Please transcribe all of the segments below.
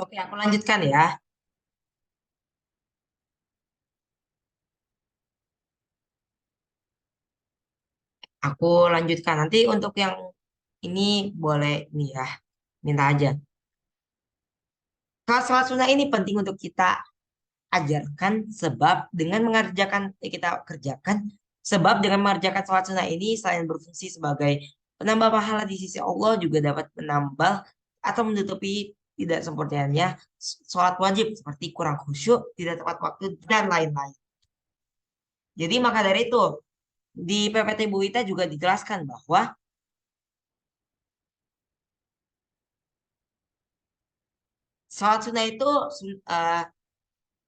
Oke, aku lanjutkan ya. Aku lanjutkan. Nanti untuk yang ini boleh nih ya, minta aja. Sholat sunnah ini penting untuk kita ajarkan sebab dengan mengerjakan kita kerjakan sebab dengan mengerjakan sholat sunnah ini selain berfungsi sebagai penambah pahala di sisi Allah juga dapat menambah atau menutupi tidak sempurnanya sholat wajib seperti kurang khusyuk, tidak tepat waktu dan lain-lain. Jadi maka dari itu di PPT Bu Ita juga dijelaskan bahwa sholat sunnah itu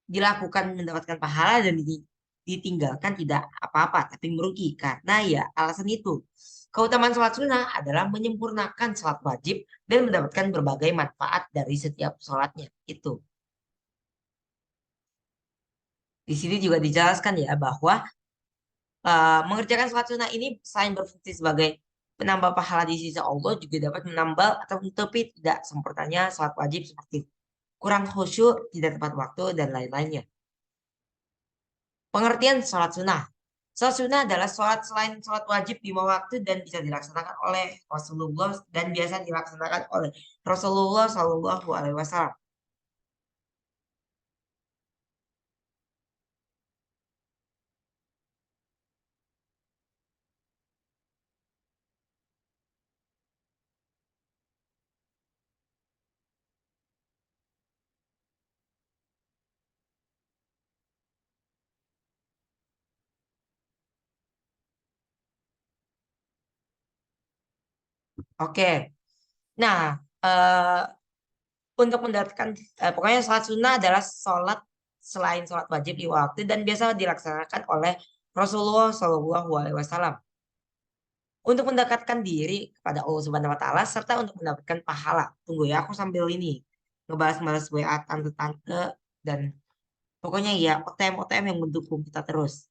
dilakukan mendapatkan pahala dan ditinggalkan tidak apa-apa, tapi merugi. Karena ya alasan itu. Keutamaan sholat sunnah adalah menyempurnakan sholat wajib dan mendapatkan berbagai manfaat dari setiap sholatnya. Itu. Di sini juga dijelaskan ya bahwa mengerjakan sholat sunnah ini selain berfungsi sebagai penambah pahala di sisi Allah juga dapat menambah atau menutupi tidak sempurnanya sholat wajib seperti kurang khusyuk, tidak tepat waktu, dan lain-lainnya. Pengertian sholat sunnah. Sholat sunnah adalah sholat selain sholat wajib lima waktu dan bisa dilaksanakan oleh Rasulullah dan biasa dilaksanakan oleh Rasulullah Shallallahu Alaihi Wasallam. Oke, nah eh, untuk mendapatkan pokoknya sholat sunnah adalah sholat selain sholat wajib lima waktu dan biasa dilaksanakan oleh Rasulullah Shallallahu Alaihi Wasallam untuk mendekatkan diri kepada Allah Subhanahu Wa Taala serta untuk mendapatkan pahala. Tunggu ya, aku sambil ini ngebahas-bahas WA tante-tante dan pokoknya ya OTM-OTM yang mendukung kita terus.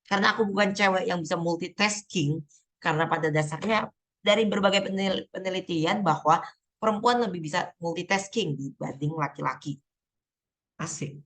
Karena aku bukan cewek yang bisa multitasking. Karena pada dasarnya dari berbagai penelitian bahwa perempuan lebih bisa multitasking dibanding laki-laki. Asik.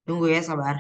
Tunggu ya, sabar.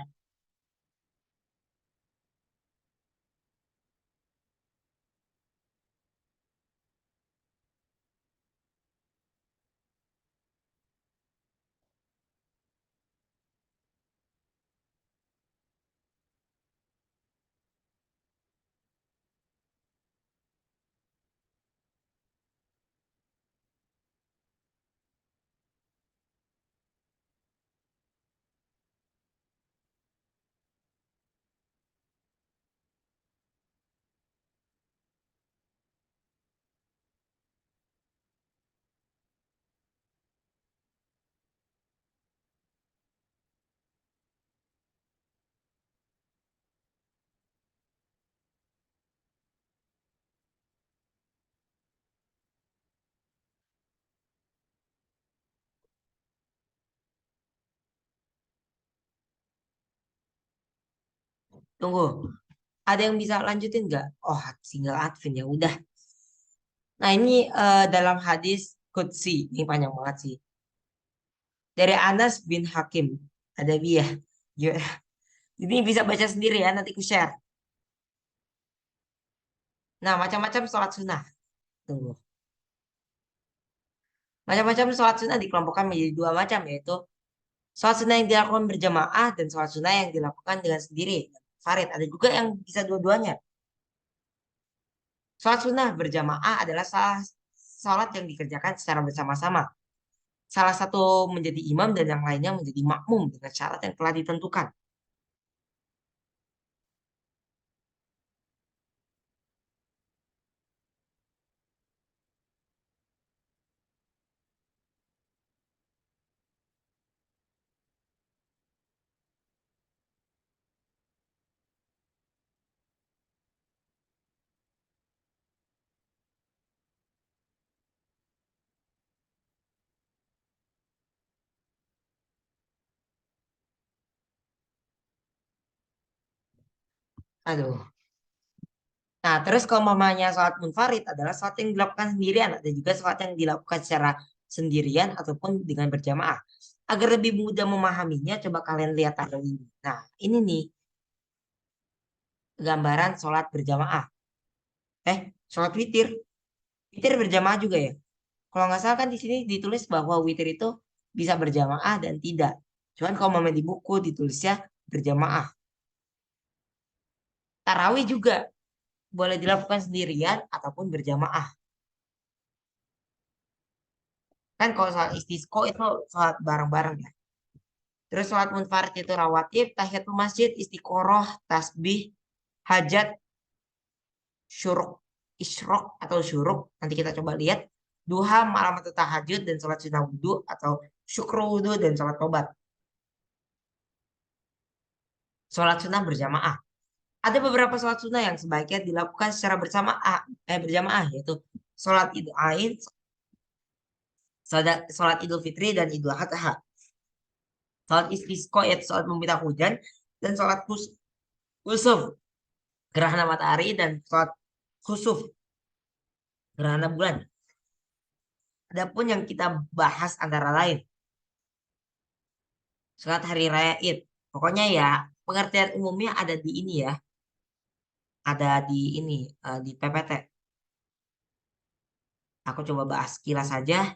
Tunggu. Ada yang bisa lanjutin nggak? Oh, single Advin ya udah. Nah ini dalam hadis Qudsi. Ini panjang banget sih. Dari Anas bin Hakim. Ada dia. Gimana? Ini bisa baca sendiri ya. Nanti ku share. Nah, macam-macam sholat sunnah. Tunggu. Macam-macam sholat sunnah dikelompokkan menjadi dua macam, yaitu sholat sunnah yang dilakukan berjamaah dan sholat sunnah yang dilakukan dengan sendiri. Farid, ada juga yang bisa dua-duanya. Sholat sunnah berjamaah adalah sholat yang dikerjakan secara bersama-sama. Salah satu menjadi imam dan yang lainnya menjadi makmum dengan syarat yang telah ditentukan. Aduh. Nah, terus kalau mamanya sholat munfarid adalah sholat yang dilakukan sendirian. Ada juga sholat yang dilakukan secara sendirian ataupun dengan berjamaah. Agar lebih mudah memahaminya, coba kalian lihat tabel ini. Nah, ini nih gambaran sholat berjamaah. Sholat witir. Witir berjamaah juga ya. Kalau nggak salah kan di sini ditulis bahwa witir itu bisa berjamaah dan tidak. Cuman kalau mama di buku ditulisnya berjamaah. Tarawih juga boleh dilakukan sendirian ataupun berjamaah. Kan kalau sholat istisqo itu sholat bareng-bareng ya. Terus sholat munfarid itu rawatib, tahiyatul masjid, istiqoroh, tasbih, hajat, syuruk, isyrok atau syuruk. Nanti kita coba lihat. Duha, malam atau tahajud, dan sholat sunnah wudhu atau syukru wudhu dan sholat tobat. Sholat sunnah berjamaah. Ada beberapa sholat sunnah yang sebaiknya dilakukan secara berjamaah, yaitu sholat idul aid, sholat idul fitri, dan idul adha. Sholat istisqa yaitu sholat meminta hujan, dan sholat kusuf, gerhana matahari, dan sholat khusuf, gerhana bulan. Adapun yang kita bahas antara lain, sholat hari raya Id. Pokoknya ya, pengertian umumnya ada di ini ya, ada di ini, di PPT. Aku coba bahas kilas saja.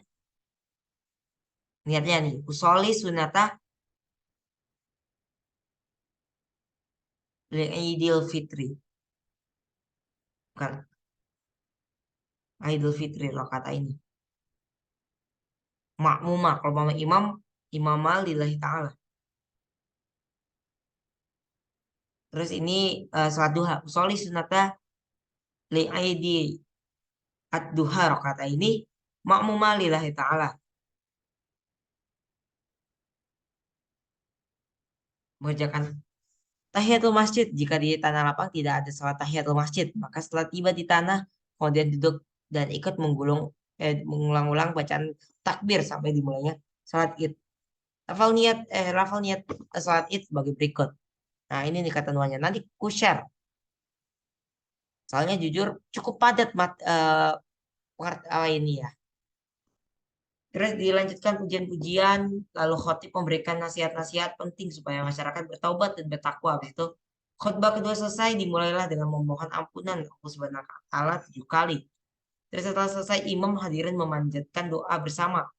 Niatnya nih, usoli sunata Idul Fitri. Bukan, Idul Fitri loh kata ini. Makmumah, kalau mama imam, imamah lillahi ta'ala. Terus ini sholat duha. Usoli sunata li'aidi ad-duha kata ini. Makmumah lillahi ta'ala. Mengerjakan tahiyatul masjid. Jika di tanah lapang tidak ada sholat tahiyatul masjid, maka setelah tiba di tanah, kemudian duduk dan ikut mengulang-ulang bacaan takbir sampai dimulainya sholat id. Lafal niat sholat id sebagai berikut. Nah, ini nih kata nuannya. Nanti ku share. Soalnya jujur cukup padat ini ya. Terus dilanjutkan pujian-pujian, lalu khotib memberikan nasihat-nasihat penting supaya masyarakat bertaubat dan bertakwa. Habis itu khutbah kedua selesai, dimulailah dengan memohon ampunan Allah Subhanahu wa taala 7 kali. Terus setelah selesai, imam hadirin memanjatkan doa bersama.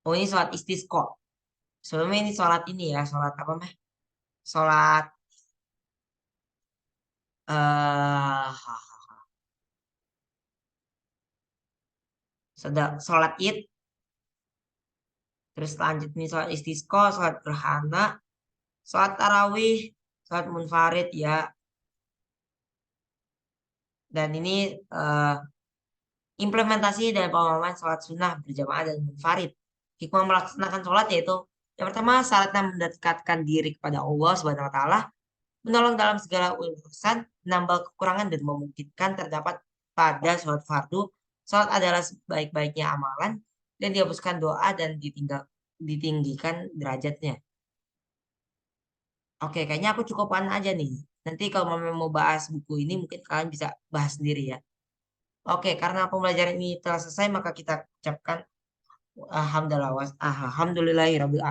Oh, ini sholat istisqa. Sebelumnya ini sholat ini ya, sholat apa mah? Sholat sholat id. Terus lanjut nih sholat istisqa, sholat gerhana, sholat tarawih, sholat munfarid ya. Dan ini eh, implementasi dan pemahaman sholat sunnah berjamaah dan munfarid. Hikmah melaksanakan sholat yaitu yang pertama syaratnya mendekatkan diri kepada Allah Subhanahu wa taala, menolong dalam segala urusan, menambal kekurangan dan memungkinkan terdapat pada sholat fardu. Sholat adalah sebaik-baiknya amalan dan dihapuskan doa dan ditinggikan derajatnya. Oke, kayaknya aku cukupan aja nih. Nanti kalau mau bahas buku ini mungkin kalian bisa bahas sendiri ya. Oke, karena pembelajaran ini telah selesai, maka kita ucapkan alhamdulillah, alhamdulillahirabbil alamin.